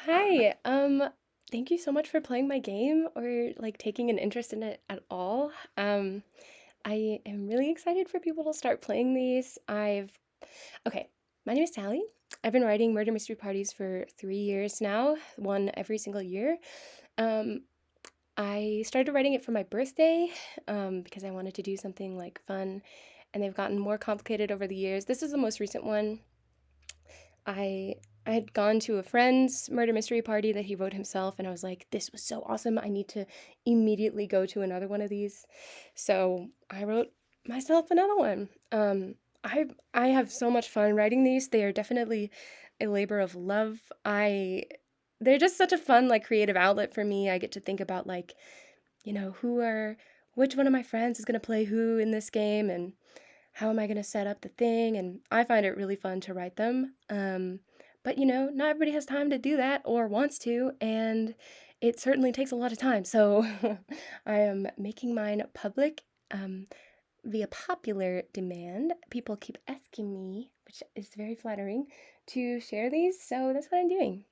Hi. Thank you so much for playing my game or like taking an interest in it at all. I am really excited for people to start playing these. Okay, my name is Sally. I've been writing murder mystery parties for 3 years now, one every single year. Um, I started writing it for my birthday, because I wanted to do something like fun, and they've gotten more complicated over the years. This is the most recent one. I I had gone to a friend's murder mystery party that he wrote himself, and I was like, this was so awesome. I need to immediately go to another one of these. So I wrote myself another one. I have so much fun writing these. They are definitely a labor of love. They're just such a fun like creative outlet for me. I get to think about like, which one of my friends is gonna play who in this game, and how am I going to set up the thing? And I find it really fun to write them. But not everybody has time to do that or wants to, and it certainly takes a lot of time. So I am making mine public via popular demand. People keep asking me, which is very flattering, to share these. So that's what I'm doing.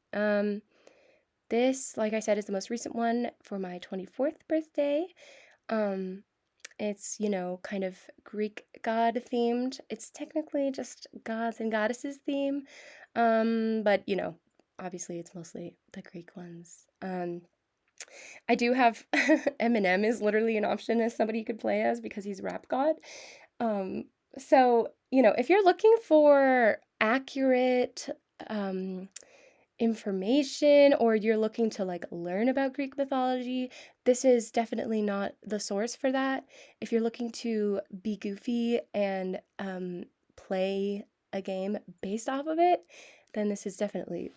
This, like I said, is the most recent one for my 24th birthday. Um, it's kind of Greek god themed. It's technically just gods and goddesses theme. But obviously it's mostly the Greek ones. I do have Eminem is literally an option as somebody you could play as because he's rap god. So if you're looking for accurate um information or you're looking to like learn about Greek mythology, this is definitely not the source for that. If you're looking to be goofy and play a game based off of it, then this is definitely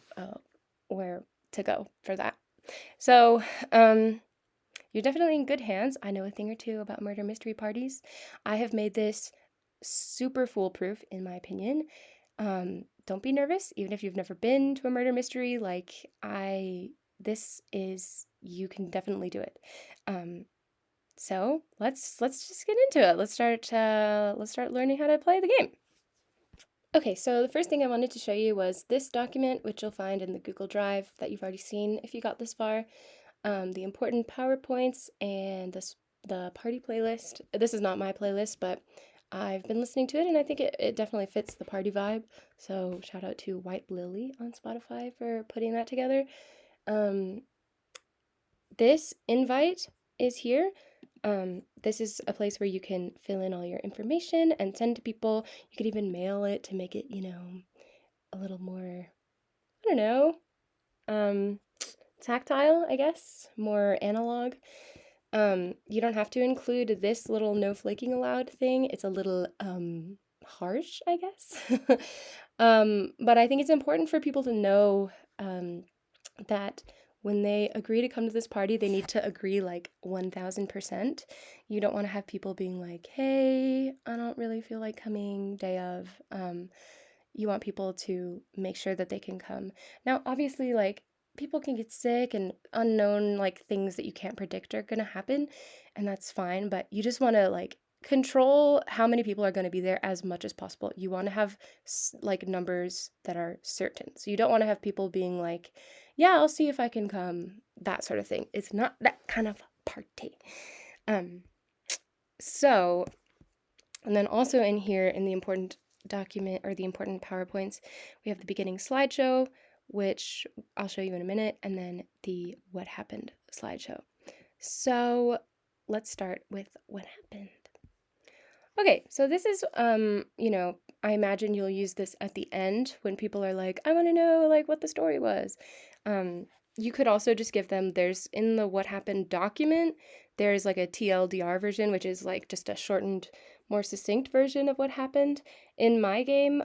where to go for that. So, you're definitely in good hands. I know a thing or two about murder mystery parties. I have made this super foolproof, in my opinion. Don't be nervous, even if you've never been to a murder mystery. You can definitely do it. Um, so let's just get into it. Let's start learning how to play the game. Okay, so the first thing I wanted to show you was this document, which you'll find in the Google Drive that you've already seen if you got this far. The important PowerPoints and the party playlist. This is not my playlist, but I've been listening to it and I think it definitely fits the party vibe. So shout out to White Lily on Spotify for putting that together. Um, this invite is here. This is a place where you can fill in all your information and send to people. You could even mail it to make it a little more, I don't know, um, tactile, I guess, more analog. You don't have to include this little no flaking allowed thing. It's a little harsh, I guess. But I think it's important for people to know that when they agree to come to this party, they need to agree like 1000%. You don't want to have people being like, hey, I don't really feel like coming day of. You want people to make sure that they can come. Now, obviously, like, people can get sick and unknown, like, things that you can't predict are gonna happen, and that's fine, but you just wanna, like, control how many people are gonna be there as much as possible. You wanna have, like, numbers that are certain. So you don't wanna have people being like, yeah, I'll see if I can come, that sort of thing. It's not that kind of party. Um, so, and then also in here in the important document or the important PowerPoints, we have the beginning slideshow, which I'll show you in a minute, and then the what happened slideshow. So let's start with what happened. Okay, so this is, I imagine you'll use this at the end when people are like, I want to know like what the story was. You could also just give them, there's in the what happened document, there's like a TLDR version, which is like just a shortened, more succinct version of what happened. In my game,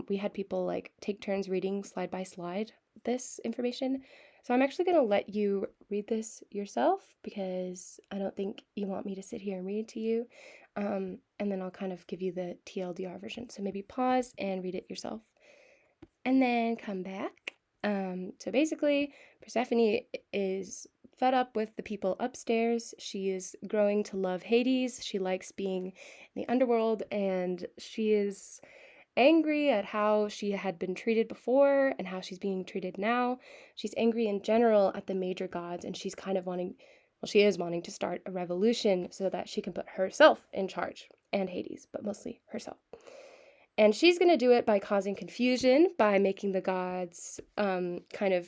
we had people like take turns reading slide by slide this information. So I'm actually going to let you read this yourself because I don't think you want me to sit here and read it to you. And then I'll kind of give you the TLDR version. So maybe pause and read it yourself. And then come back. So basically, Persephone is fed up with the people upstairs. She is growing to love Hades. She likes being in the underworld, and she is angry at how she had been treated before and how she's being treated now. She's angry in general at the major gods, and she's kind of wanting, well, she is wanting to start a revolution so that she can put herself in charge, and Hades, but mostly herself. And she's going to do it by causing confusion, by making the gods kind of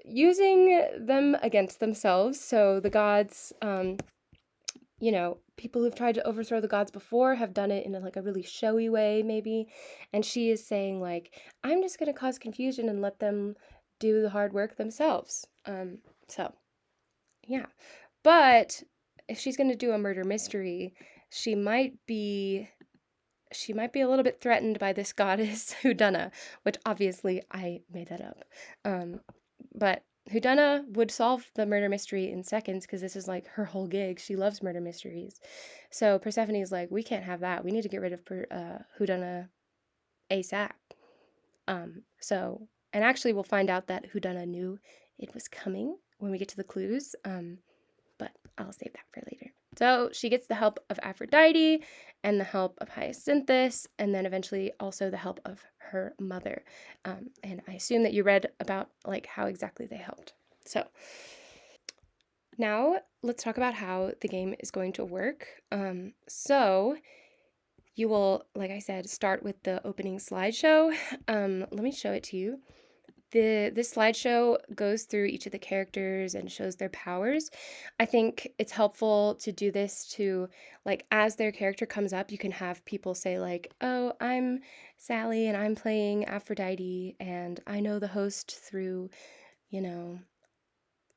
using them against themselves. So the gods, people who've tried to overthrow the gods before have done it in a really showy way, maybe. And she is saying, like, I'm just going to cause confusion and let them do the hard work themselves. So, yeah. But if she's going to do a murder mystery, she might be a little bit threatened by this goddess Hudana, which obviously I made that up. But Hudana would solve the murder mystery in seconds because this is like her whole gig. She loves murder mysteries. So Persephone is like, we can't have that. We need to get rid of Hudana ASAP. And actually we'll find out that Hudana knew it was coming when we get to the clues. But I'll save that for later. So she gets the help of Aphrodite and the help of Hyacinthus, and then eventually also the help of her mother. And I assume that you read about like how exactly they helped. So now let's talk about how the game is going to work. So you will, like I said, start with the opening slideshow. Let me show it to you. This slideshow goes through each of the characters and shows their powers. I think it's helpful to do this to, like, as their character comes up, you can have people say, like, oh, I'm Sally and I'm playing Aphrodite and I know the host through,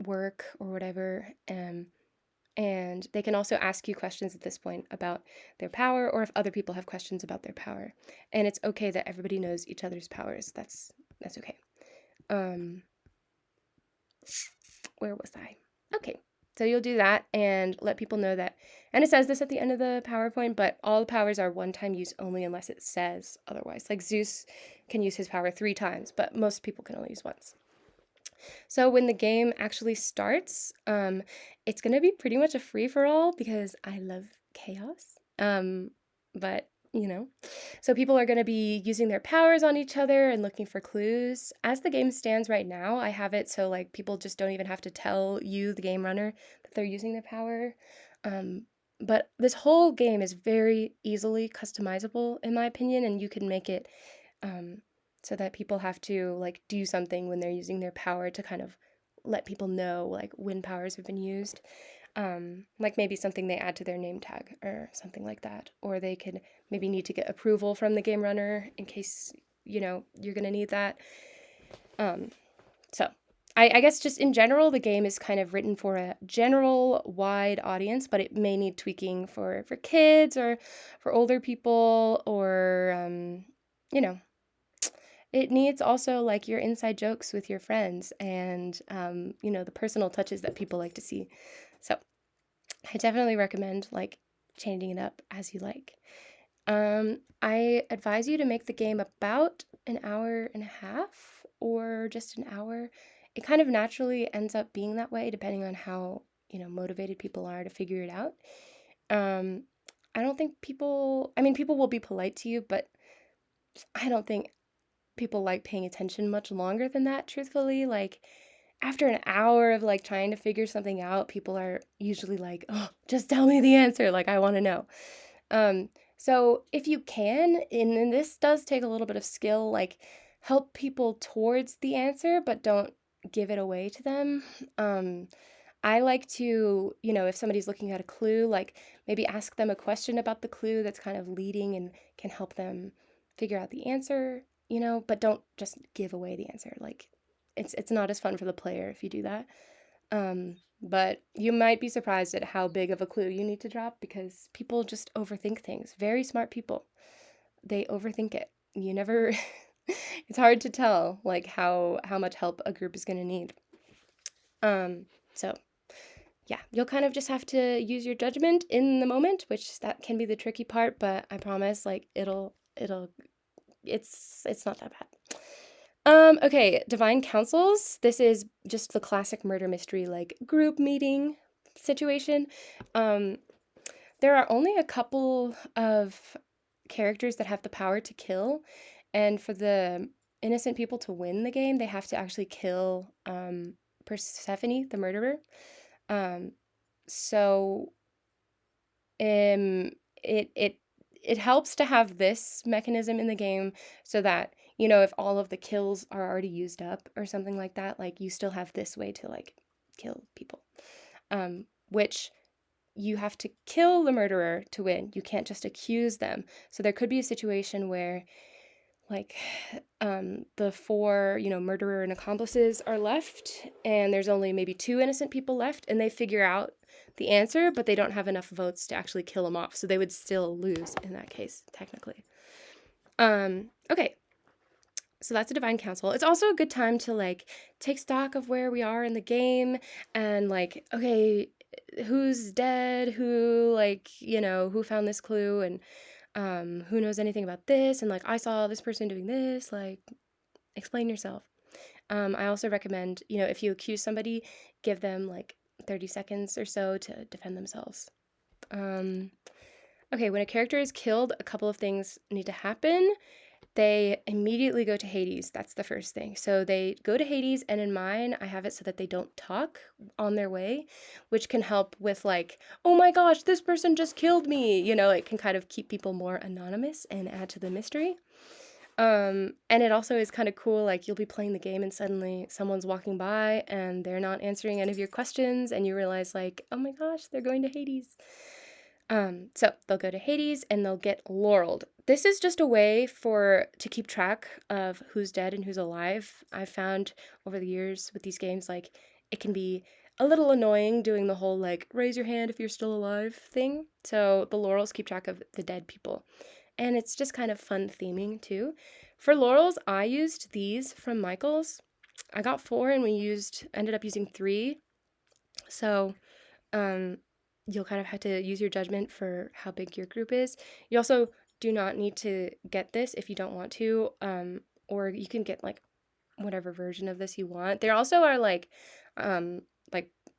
work or whatever. And they can also ask you questions at this point about their power, or if other people have questions about their power. And it's okay that everybody knows each other's powers. That's okay. Where was I? Okay, so you'll do that and let people know that, and it says this at the end of the PowerPoint, but all the powers are one-time use only unless it says otherwise. Like Zeus can use his power 3 times, but most people can only use once. So when the game actually starts, it's going to be pretty much a free-for-all because I love chaos. But so people are going to be using their powers on each other and looking for clues. As the game stands right now, I have it so like people just don't even have to tell you, the game runner, that they're using their power. But this whole game is very easily customizable, in my opinion, and you can make it so that people have to like do something when they're using their power to kind of let people know like when powers have been used. Like maybe something they add to their name tag or something like that. Or they could maybe need to get approval from the game runner in case, you're going to need that. So I guess just in general, the game is kind of written for a general wide audience, but it may need tweaking for kids or for older people or, it needs also like your inside jokes with your friends and, the personal touches that people like to see. So I definitely recommend like changing it up as you like. I advise you to make the game about an hour and a half or just an hour. It kind of naturally ends up being that way depending on how, motivated people are to figure it out. I don't think people will be polite to you, but I don't think people like paying attention much longer than that, truthfully. Like after an hour of like trying to figure something out, people are usually like, oh, just tell me the answer, like I want to know. So if you can, and this does take a little bit of skill, like help people towards the answer, but don't give it away to them. I like to, if somebody's looking at a clue, like maybe ask them a question about the clue that's kind of leading and can help them figure out the answer, but don't just give away the answer. Like it's not as fun for the player if you do that. But you might be surprised at how big of a clue you need to drop because people just overthink things. Very smart people. They overthink it. You never it's hard to tell like how much help a group is going to need. So yeah, you'll kind of just have to use your judgment in the moment, which that can be the tricky part, but I promise like it's not that bad. Okay, Divine Councils. This is just the classic murder mystery, like group meeting situation. There are only a couple of characters that have the power to kill, and for the innocent people to win the game, they have to actually kill Persephone, the murderer. Um, so um, it it it helps to have this mechanism in the game so that, you know, if all of the kills are already used up or something like that, like you still have this way to like kill people. Which you have to kill the murderer to win. You can't just accuse them. So there could be a situation where like the four, you know, murderer and accomplices are left and there's only maybe two innocent people left and they figure out the answer, but they don't have enough votes to actually kill them off. So they would still lose in that case, technically. Okay. So that's a divine council. It's also a good time to like take stock of where we are in the game and like, okay, who's dead, who like, you know, who found this clue and who knows anything about this, and like I saw this person doing this, like explain yourself. I also recommend, you know, if you accuse somebody, give them like 30 seconds or so to defend themselves. Okay, when a character is killed, a couple of things need to happen. They immediately go to Hades. That's the first thing. So they go to Hades, and in mine, I have it so that they don't talk on their way, which can help with like, oh my gosh, this person just killed me. You know, it can kind of keep people more anonymous and add to the mystery. And it also is kind of cool, like you'll be playing the game and suddenly someone's walking by and they're not answering any of your questions, and you realize like, oh my gosh, they're going to Hades. So they'll go to Hades and they'll get laureled. This is just a way to keep track of who's dead and who's alive. I've found over the years with these games, like it can be a little annoying doing the whole like raise your hand if you're still alive thing. So the laurels keep track of the dead people. And it's just kind of fun theming too. For laurels, I used these from Michael's. I got 4 and ended up using 3. So you'll kind of have to use your judgment for how big your group is. You also do not need to get this if you don't want to, or you can get like whatever version of this you want. There also are like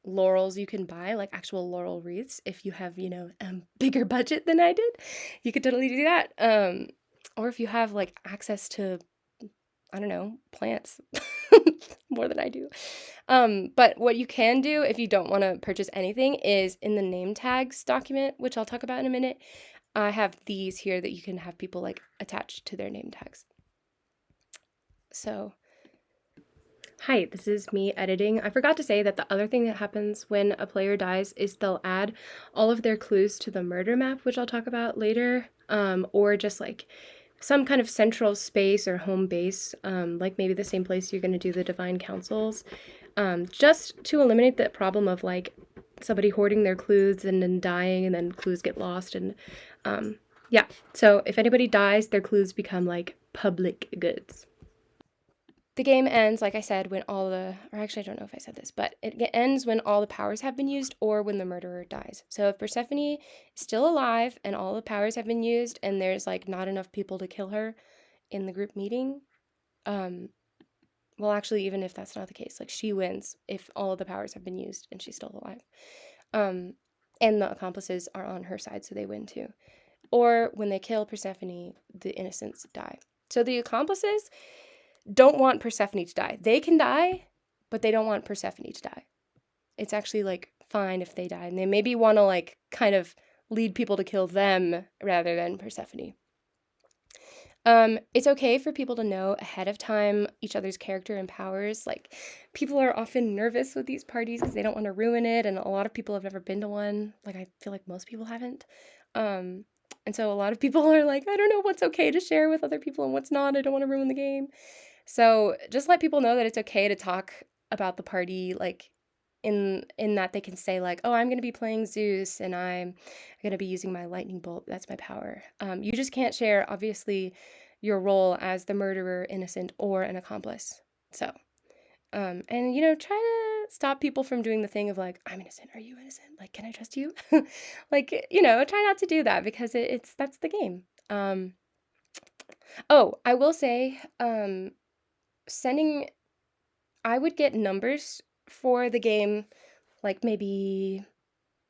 laurels you can buy, like actual laurel wreaths if you have, you know, a bigger budget than I did. You could totally do that. Or if you have like access to, I don't know, plants more than I do. But what you can do if you don't want to purchase anything is in the name tags document, which I'll talk about in a minute. I have these here that you can have people like attach to their name tags. So, hi, this is me editing. I forgot to say that the other thing that happens when a player dies is they'll add all of their clues to the murder map, which I'll talk about later, or just like some kind of central space or home base, like maybe the same place you're going to do the divine councils, just to eliminate the problem of like somebody hoarding their clues and then dying and then clues get lost. And yeah, so if anybody dies, their clues become like public goods. The game ends, like I said, when or actually I don't know if I said this, but it ends when all the powers have been used or when the murderer dies. So if Persephone is still alive and all the powers have been used and there's like not enough people to kill her in the group meeting, well, actually, even if that's not the case, like she wins if all of the powers have been used and she's still alive. And the accomplices are on her side, so they win too. Or when they kill Persephone, the innocents die. So the accomplices don't want Persephone to die. They can die, but they don't want Persephone to die. It's actually like fine if they die, and they maybe want to like kind of lead people to kill them rather than Persephone. It's okay for people to know ahead of time each other's character and powers. Like, people are often nervous with these parties because they don't want to ruin it, and a lot of people have never been to one. Like, I feel like most people haven't. And so a lot of people are like, I don't know what's okay to share with other people and what's not. I don't want to ruin the game. So just let people know that it's okay to talk about the party, like in that they can say like, oh, I'm going to be playing Zeus and I'm going to be using my lightning bolt. That's my power. You just can't share, obviously, your role as the murderer, innocent, or an accomplice. So, and you know, try to stop people from doing the thing of like, I'm innocent. Are you innocent? Like, can I trust you? Like, you know, try not to do that because that's the game. Oh, I will say, I would get numbers for the game like maybe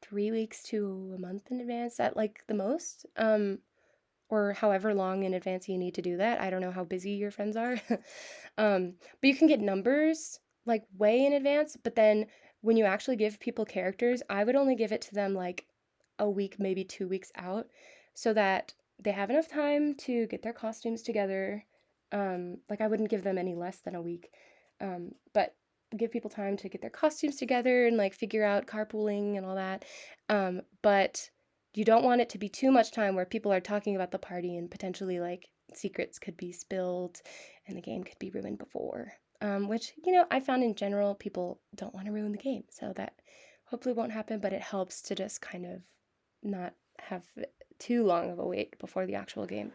3 weeks to a month in advance at like the most. or however long in advance you need to do that. I don't know how busy your friends are. But you can get numbers like way in advance, but then when you actually give people characters, I would only give it to them like a week, maybe 2 weeks out, so that they have enough time to get their costumes together. Like I wouldn't give them any less than a week, but give people time to get their costumes together and like figure out carpooling and all that. But you don't want it to be too much time where people are talking about the party and potentially like secrets could be spilled and the game could be ruined before. Which, I found in general people don't want to ruin the game. So that hopefully won't happen, but it helps to just kind of not have too long of a wait before the actual game.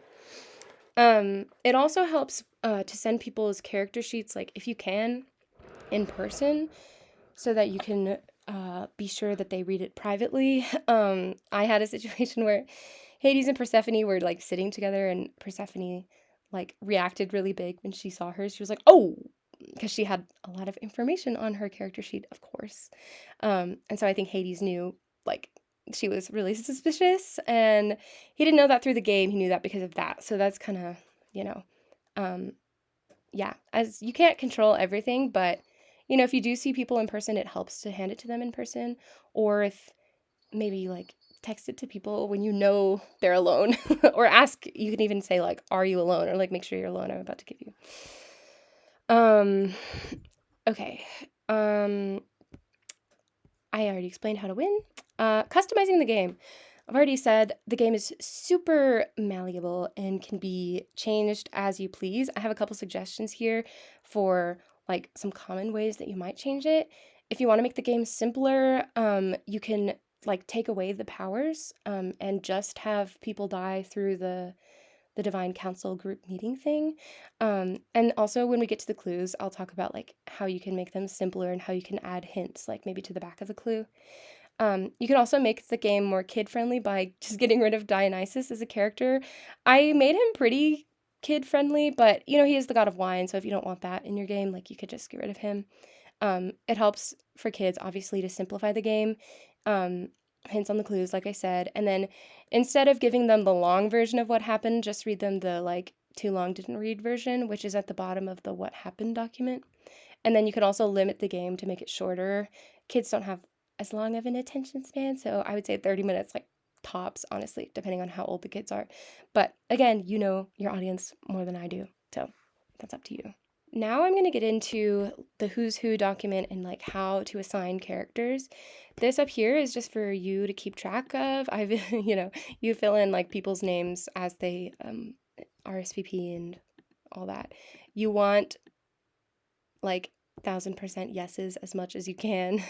It also helps to send people's character sheets, like if you can, in person, so that you can be sure that they read it privately. I had a situation where Hades and Persephone were like sitting together, and Persephone like reacted really big when she saw hers. She was like, "Oh," because she had a lot of information on her character sheet, of course. And so I think Hades knew like she was really suspicious, and he didn't know that through the game. He knew that because of that. So that's kind of, um, yeah, as you can't control everything, but if you do see people in person, it helps to hand it to them in person, or if maybe like text it to people when you know they're alone, or ask, you can even say like, "Are you alone?" or like, "Make sure you're alone. I'm about to give you." Okay. I already explained how to win. Customizing the game. I've already said the game is super malleable and can be changed as you please. I have a couple suggestions here for like some common ways that you might change it. If you want to make the game simpler, you can like take away the powers and just have people die through the Divine Council group meeting thing. And also when we get to the clues, I'll talk about like how you can make them simpler and how you can add hints, like maybe to the back of the clue. You can also make the game more kid-friendly by just getting rid of Dionysus as a character. I made him pretty kid-friendly, but he is the god of wine, so if you don't want that in your game, like you could just get rid of him. It helps for kids, obviously, to simplify the game. Hints on the clues, like I said. And then instead of giving them the long version of what happened, just read them the like too long didn't read version, which is at the bottom of the what happened document. And then you can also limit the game to make it shorter. Kids don't have as long of an attention span, so I would say 30 minutes, like tops, honestly, depending on how old the kids are. But again, you know your audience more than I do, so that's up to you. Now I'm going to get into the who's who document and like how to assign characters. This up here is just for you to keep track of. You fill in like people's names as they RSVP and all that. You want like 1000% yeses as much as you can.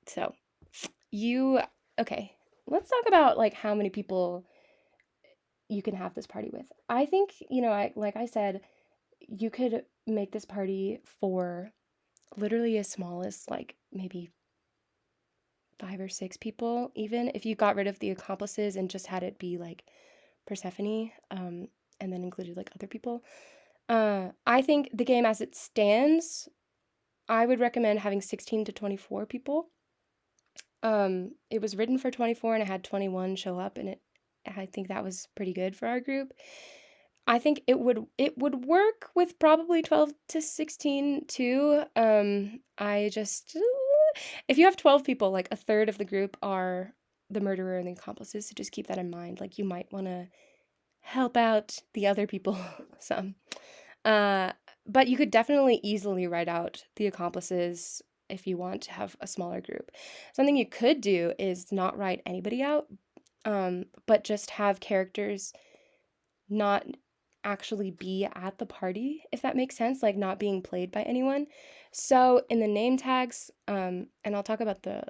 So okay, let's talk about like how many people you can have this party with. I think, like I said, you could make this party for literally as small as like maybe 5 or 6 people, even if you got rid of the accomplices and just had it be like Persephone, and then included like other people. I think the game as it stands, I would recommend having 16 to 24 people. It was written for 24 and it had 21 show up, and I think that was pretty good for our group. I think it would work with probably 12 to 16 too. If you have 12 people, like a third of the group are the murderer and the accomplices, so just keep that in mind. Like you might want to help out the other people some. But you could definitely easily write out the accomplices if you want to have a smaller group. Something you could do is not write anybody out, but just have characters not actually be at the party, if that makes sense, like not being played by anyone. So in the name tags, and I'll talk about the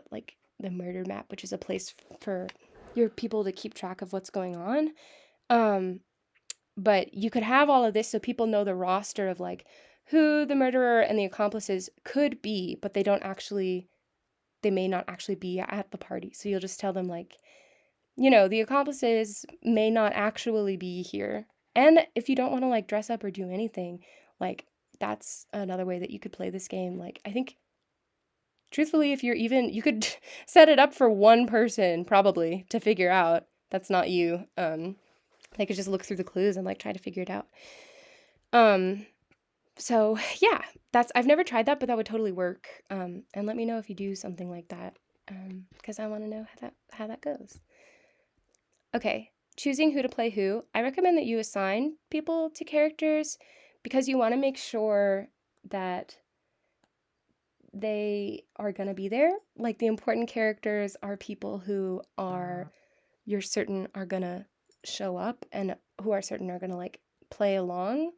murder map, which is a place for your people to keep track of what's going on. But you could have all of this so people know the roster of like who the murderer and the accomplices could be, but they may not actually be at the party. So you'll just tell them like, the accomplices may not actually be here. And if you don't want to like dress up or do anything, like that's another way that you could play this game. Like I think truthfully, you could set it up for one person probably to figure out that's not you. They could just look through the clues and like try to figure it out. So yeah, I've never tried that, but that would totally work. And let me know if you do something like that, because I want to know how that goes. Okay, choosing who to play who. I recommend that you assign people to characters because you want to make sure that they are going to be there. Like the important characters are people who you're certain are going to show up and who are certain are going to like play along.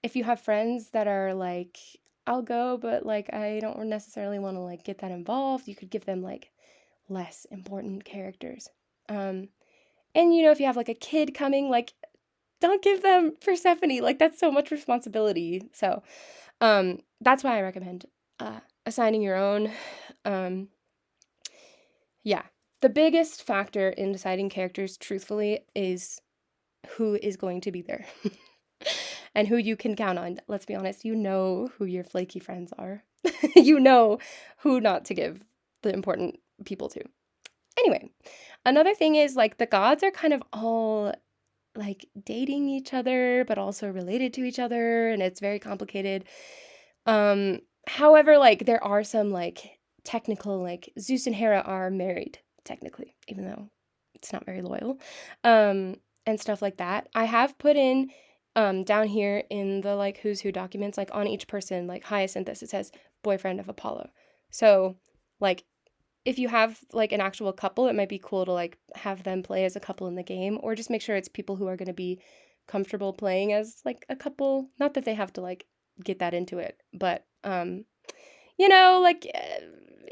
If you have friends that are like, I'll go, but like I don't necessarily want to like get that involved, you could give them like less important characters. And if you have like a kid coming, like don't give them Persephone. Like that's so much responsibility. So that's why I recommend assigning your own. Yeah. The biggest factor in deciding characters truthfully is who is going to be there. And who you can count on. Let's be honest, you know who your flaky friends are. You know who not to give the important people to. Anyway, another thing is like the gods are kind of all like dating each other, but also related to each other, and it's very complicated. However, like there are some like technical, like Zeus and Hera are married technically, even though it's not very loyal, and stuff like that. I have put in down here in the like who's who documents, like on each person, like Hyacinthus, it says boyfriend of Apollo. So like if you have like an actual couple, it might be cool to like have them play as a couple in the game, or just make sure it's people who are going to be comfortable playing as like a couple. Not that they have to like get that into it, but like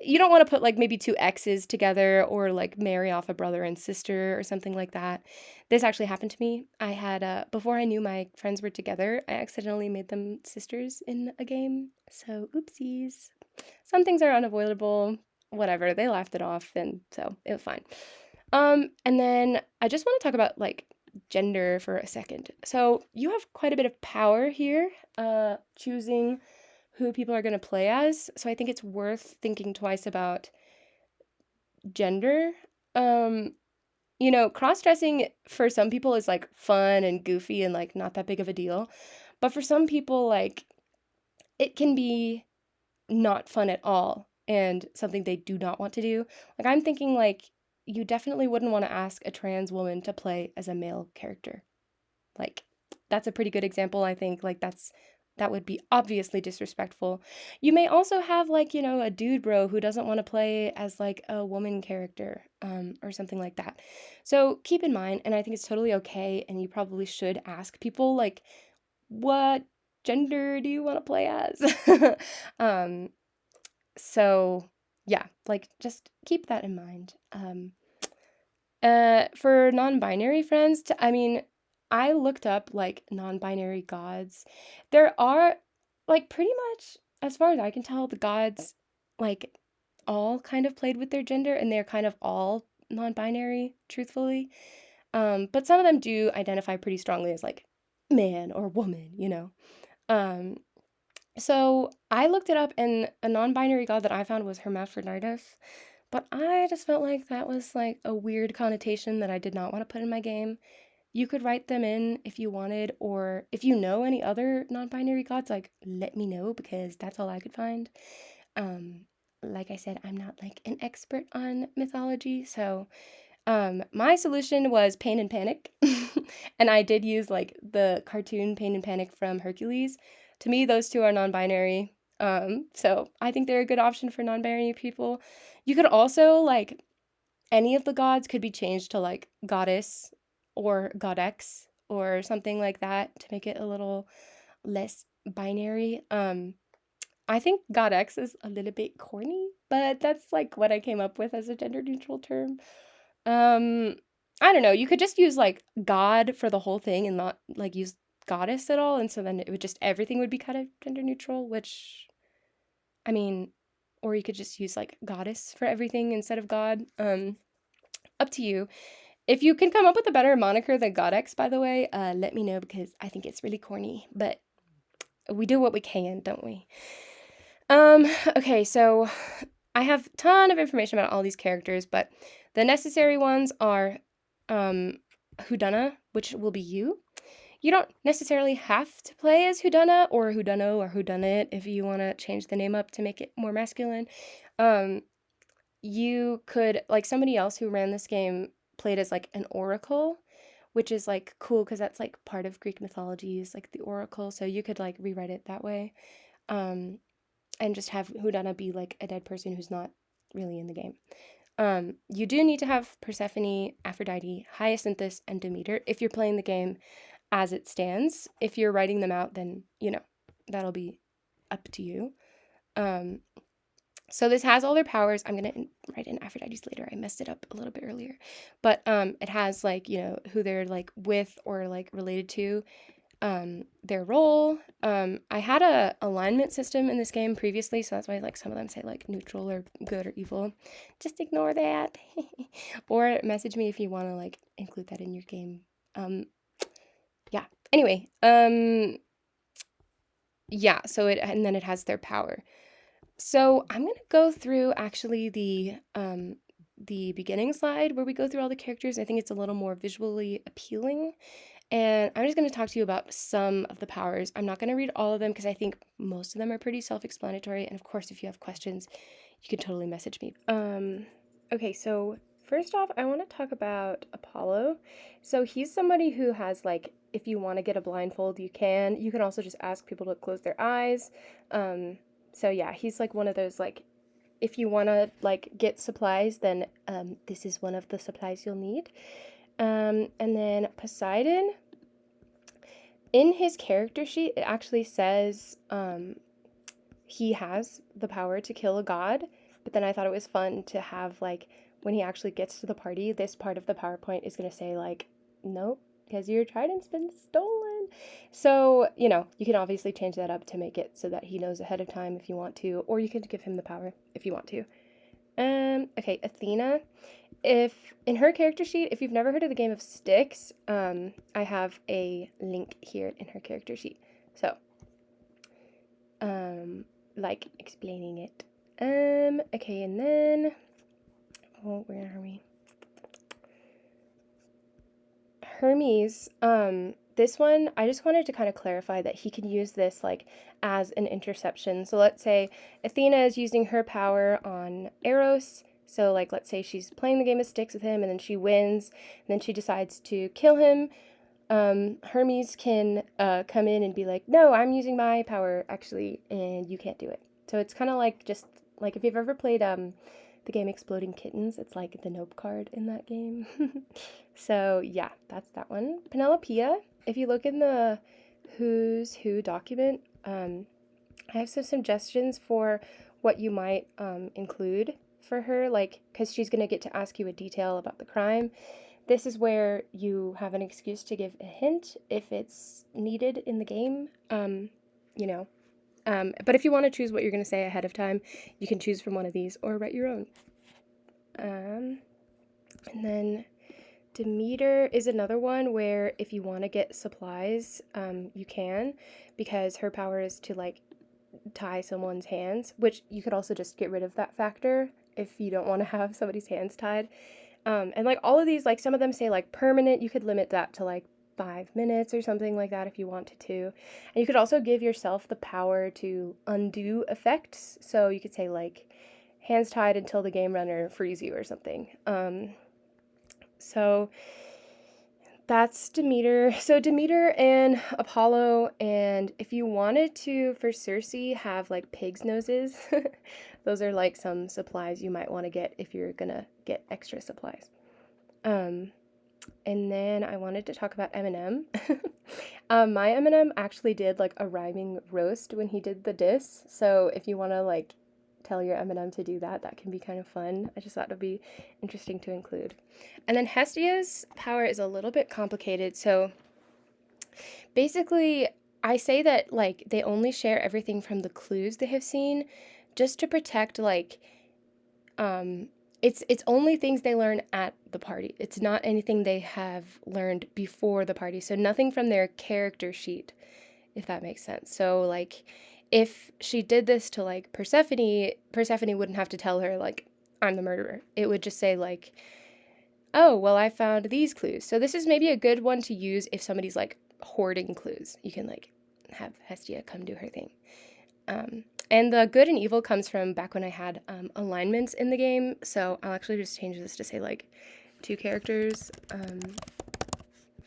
you don't want to put like maybe two exes together or like marry off a brother and sister or something like that. This actually happened to me. I had before I knew my friends were together, I accidentally made them sisters in a game. So oopsies. Some things are unavoidable. Whatever. They laughed it off, and so it was fine. And then I just want to talk about like gender for a second. So you have quite a bit of power here, choosing who people are going to play as. So I think it's worth thinking twice about gender. Cross-dressing for some people is like fun and goofy and like not that big of a deal. But for some people, like it can be not fun at all and something they do not want to do. Like I'm thinking like you definitely wouldn't want to ask a trans woman to play as a male character. Like that's a pretty good example. I think like that would be obviously disrespectful. You may also have like, a dude bro who doesn't want to play as like a woman character, or something like that. So keep in mind, and I think it's totally okay, and you probably should ask people like, what gender do you want to play as? So yeah, like just keep that in mind. For non-binary friends, I looked up like non-binary gods. There are like pretty much, as far as I can tell, the gods like all kind of played with their gender and they're kind of all non-binary, truthfully. But some of them do identify pretty strongly as like man or woman. So I looked it up and a non-binary god that I found was Hermaphroditus. But I just felt like that was like a weird connotation that I did not want to put in my game. You could write them in if you wanted, or if you know any other non-binary gods, like let me know because that's all I could find. Like I said, I'm not like an expert on mythology, so my solution was Pain and Panic. And I did use like the cartoon Pain and Panic from Hercules. To me, those two are non-binary. So I think they're a good option for non-binary people. You could also like any of the gods could be changed to like goddess or godex or something like that to make it a little less binary. I think godex is a little bit corny, but that's like what I came up with as a gender neutral term. I don't know, you could just use like god for the whole thing and not like use goddess at all, and so then it would just everything would be kind of gender neutral, which I mean, or you could just use like goddess for everything instead of god. Up to you. If you can come up with a better moniker than Godex, by the way, let me know because I think it's really corny, but we do what we can, don't we? Okay, so I have a ton of information about all these characters, but the necessary ones are Whodunna, which will be you. You don't necessarily have to play as Whodunna or Whodunno or Whodunit if you want to change the name up to make it more masculine. You could, like, somebody else who ran this game played as like an oracle, which is like cool because that's like part of Greek mythology is like the oracle. So you could like rewrite it that way, and just have Whodunna be like a dead person who's not really in the game. You do need to have Persephone, Aphrodite, Hyacinthus, and Demeter if you're playing the game as it stands. If you're writing them out, then, that'll be up to you. So this has all their powers. I'm going to write in Aphrodite's later. I messed it up a little bit earlier. But it has, like, who they're, like, with or, like, related to, their role. I had a alignment system in this game previously, so that's why, like, some of them say, like, neutral or good or evil. Just ignore that. Or message me if you want to, like, include that in your game. Yeah. Anyway, yeah, so and then it has their power. So I'm going to go through actually the beginning slide where we go through all the characters. I think it's a little more visually appealing. And I'm just going to talk to you about some of the powers. I'm not going to read all of them because I think most of them are pretty self-explanatory. And of course, if you have questions, you can totally message me. Okay, so first off, I want to talk about Apollo. So he's somebody who has, like, if you want to get a blindfold, you can. You can also just ask people to close their eyes. So yeah, he's like one of those, like, if you want to, like, get supplies, then this is one of the supplies you'll need. And then Poseidon, in his character sheet, it actually says he has the power to kill a god, but then I thought it was fun to have, like, when he actually gets to the party, this part of the PowerPoint is going to say, like, nope, because your trident's been stolen. So, you can obviously change that up to make it so that he knows ahead of time if you want to, or you could give him the power if you want to. Okay, Athena. If in her character sheet, if you've never heard of the game of Styx, I have a link here in her character sheet. So, like explaining it. Okay, and then, where are we? Hermes, this one, I just wanted to kind of clarify that he can use this, like, as an interception. So let's say Athena is using her power on Eros. So, like, let's say she's playing the game of Styx with him, and then she wins, and then she decides to kill him. Hermes can come in and be like, no, I'm using my power, actually, and you can't do it. So it's kind of like, just, like, if you've ever played the game Exploding Kittens, it's like the Nope card in that game. So yeah, that's that one. Penelopeia, if you look in the Who's Who document, I have some suggestions for what you might include for her, like, because she's going to get to ask you a detail about the crime. This is where you have an excuse to give a hint if it's needed in the game, but if you want to choose what you're going to say ahead of time, you can choose from one of these or write your own. And then Demeter is another one where if you want to get supplies, you can, because her power is to, like, tie someone's hands, which you could also just get rid of that factor if you don't want to have somebody's hands tied. And, like, all of these, like, some of them say, like, permanent. You could limit that to, like, 5 minutes or something like that if you wanted to. And you could also give yourself the power to undo effects. So you could say, like, hands tied until the game runner frees you or something. So that's Demeter. So Demeter and Apollo, and if you wanted to, for Circe, have, like, pig's noses, those are, like, some supplies you might want to get if you're gonna get extra supplies. And then I wanted to talk about Eminem. My Eminem actually did, like, a rhyming roast when he did the diss, so if you want to, like, tell your Eminem to do that, that can be kind of fun. I just thought it would be interesting to include. And then Hestia's power is a little bit complicated, so basically I say that, like, they only share everything from the clues they have seen just to protect, like, it's only things they learn at the party. It's not anything they have learned before the party. So nothing from their character sheet, if that makes sense. So, like, if she did this to, like, Persephone wouldn't have to tell her, like, I'm the murderer. It would just say, like, oh, well, I found these clues. So this is maybe a good one to use if somebody's like hoarding clues. You can like have Hestia come do her thing. And the good and evil comes from back when I had alignments in the game. So I'll actually just change this to say like 2 characters.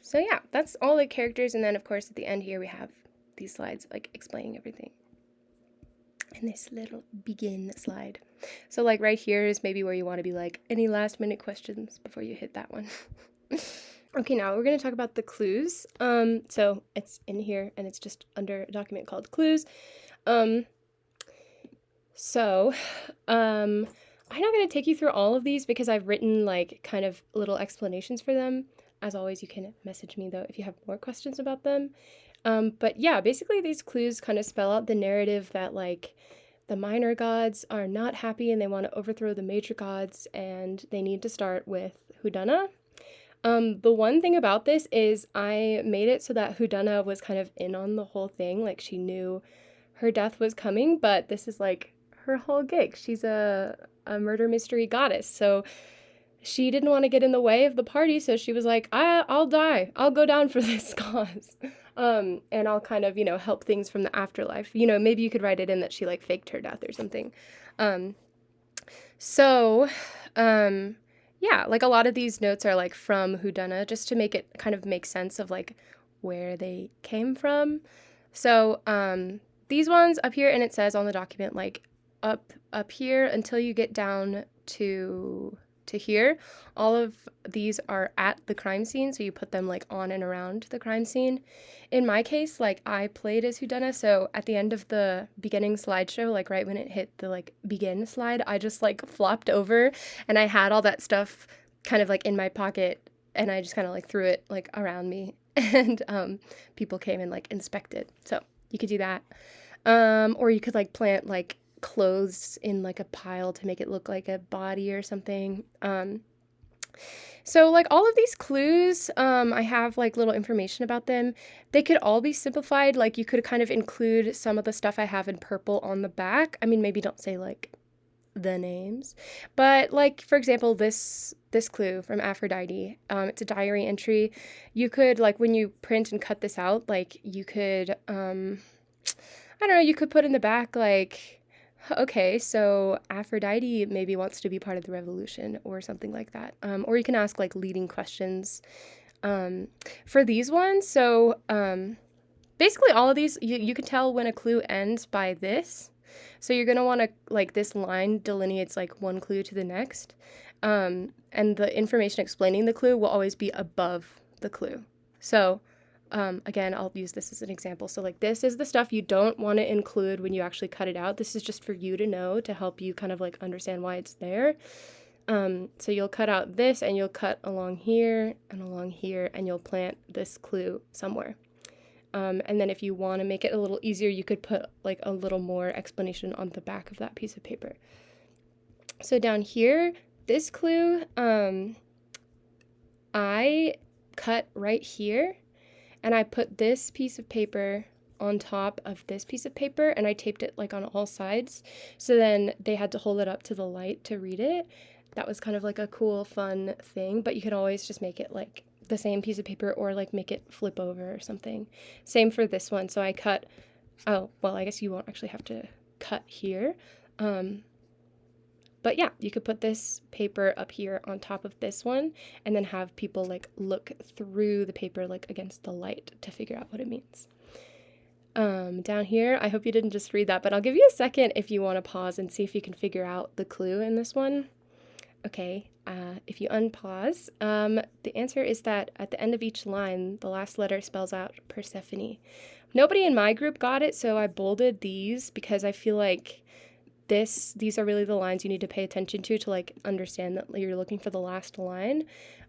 So yeah, that's all the characters. And then of course at the end here we have these slides like explaining everything. And this little begin slide. So like right here is maybe where you want to be like, any last minute questions before you hit that one. Okay, now we're going to talk about the clues. So it's in here and it's just under a document called clues. I'm not going to take you through all of these because I've written like kind of little explanations for them. As always, you can message me though if you have more questions about them. But yeah, basically these clues kind of spell out the narrative that like the minor gods are not happy and they want to overthrow the major gods and they need to start with Hudana. The one thing about this is I made it so that Hudana was kind of in on the whole thing, like she knew her death was coming, but this is like her whole gig. She's a murder mystery goddess, so she didn't want to get in the way of the party, so she was like, I'll die. I'll go down for this cause. And I'll kind of, help things from the afterlife. Maybe you could write it in that she like faked her death or something. Yeah, like a lot of these notes are like from Hudana just to make it kind of make sense of like where they came from. So, these ones up here, and it says on the document, like up here until you get down to here, all of these are at the crime scene, so you put them like on and around the crime scene. In my case, like I played as Hudana, so at the end of the beginning slideshow, like right when it hit the like begin slide, I just like flopped over and I had all that stuff kind of like in my pocket and I just kind of like threw it like around me and people came and like inspected. So you could do that. Or you could like plant like clothes in like a pile to make it look like a body or something. So like all of these clues, I have like little information about them. They could all be simplified. Like you could kind of include some of the stuff I have in purple on the back. I mean, maybe don't say like the names, but like for example, this clue from Aphrodite, it's a diary entry. You could like when you print and cut this out, like you could, I don't know, you could put in the back like, okay, so Aphrodite maybe wants to be part of the revolution or something like that. Or you can ask like leading questions for these ones. So basically all of these, you can tell when a clue ends by this. So you're going to want to, like this line delineates like one clue to the next. And the information explaining the clue will always be above the clue. So again, I'll use this as an example. So like this is the stuff you don't want to include when you actually cut it out. This is just for you to know to help you kind of like understand why it's there. So you'll cut out this and you'll cut along here, and you'll plant this clue somewhere. And then if you want to make it a little easier, you could put like a little more explanation on the back of that piece of paper. So down here, this clue, I cut right here. And I put this piece of paper on top of this piece of paper and I taped it like on all sides. So then they had to hold it up to the light to read it. That was kind of like a cool, fun thing, but you can always just make it like the same piece of paper or like make it flip over or something. Same for this one. So I cut, oh, well, I guess you won't actually have to cut here. But yeah, you could put this paper up here on top of this one and then have people like look through the paper like against the light to figure out what it means. Down here, I hope you didn't just read that, but I'll give you a second if you want to pause and see if you can figure out the clue in this one. Okay, if you unpause, the answer is that at the end of each line, the last letter spells out Persephone. Nobody in my group got it, so I bolded these because I feel like these are really the lines you need to pay attention to like understand that you're looking for the last line.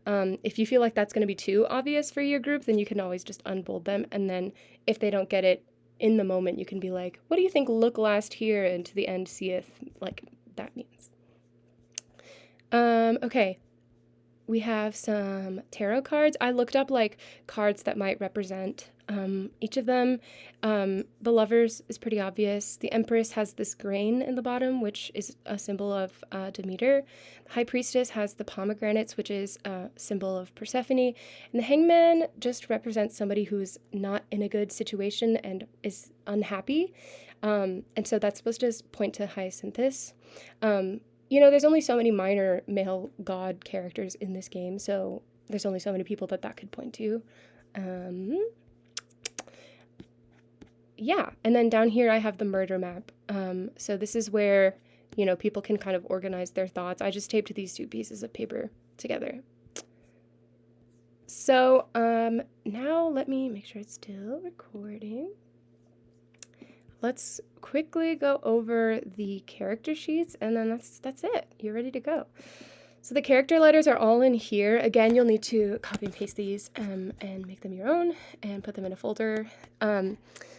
If you feel like that's going to be too obvious for your group, then you can always just unbold them. And then if they don't get it in the moment, you can be like, what do you think look last here and to the end seeth, like that means. Okay. we have some tarot cards. I looked up like cards that might represent each of them. The Lovers is pretty obvious. The Empress has this grain in the bottom, which is a symbol of Demeter. The High Priestess has the pomegranates, which is a symbol of Persephone. And the Hangman just represents somebody who's not in a good situation and is unhappy. And so that's supposed to point to Hyacinthus. There's only so many minor male god characters in this game, so there's only so many people that could point to. Yeah, and then down here I have the murder map. So this is where, people can kind of organize their thoughts. I just taped these 2 pieces of paper together. So now let me make sure it's still recording. Let's quickly go over the character sheets, and then that's it. You're ready to go. So the character letters are all in here. Again, you'll need to copy and paste these and make them your own and put them in a folder.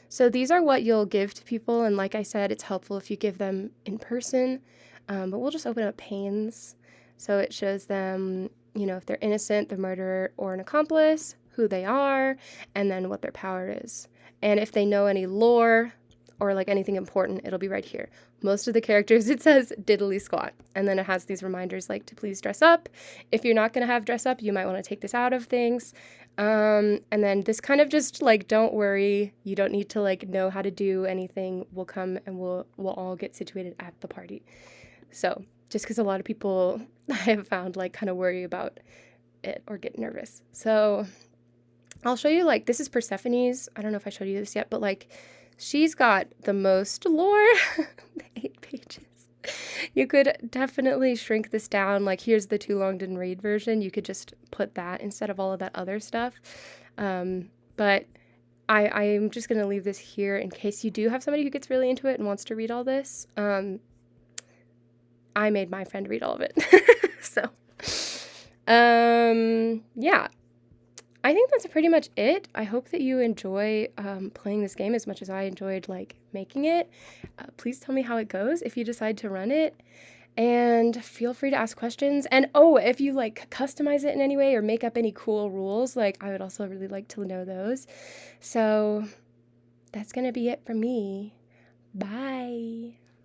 So these are what you'll give to people, and like I said, it's helpful if you give them in person, but we'll just open up panes. So it shows them, if they're innocent, the murderer, or an accomplice, who they are, and then what their power is. And if they know any lore, or like anything important, it'll be right here. Most of the characters, it says diddly squat. And then it has these reminders like to please dress up. If you're not going to have dress up, you might want to take this out of things. And then this kind of just like, don't worry. You don't need to like know how to do anything. We'll come and we'll all get situated at the party. So just because a lot of people I have found like kind of worry about it or get nervous. So I'll show you like, this is Persephone's. I don't know if I showed you this yet, but like, she's got the most lore, 8 pages. You could definitely shrink this down. Like, here's the too long didn't read version. You could just put that instead of all of that other stuff. But I'm just going to leave this here in case you do have somebody who gets really into it and wants to read all this. I made my friend read all of it. So, yeah. I think that's pretty much it. I hope that you enjoy playing this game as much as I enjoyed like making it. Please tell me how it goes if you decide to run it, and feel free to ask questions. And if you like customize it in any way or make up any cool rules, like I would also really like to know those. So that's gonna be it for me. Bye.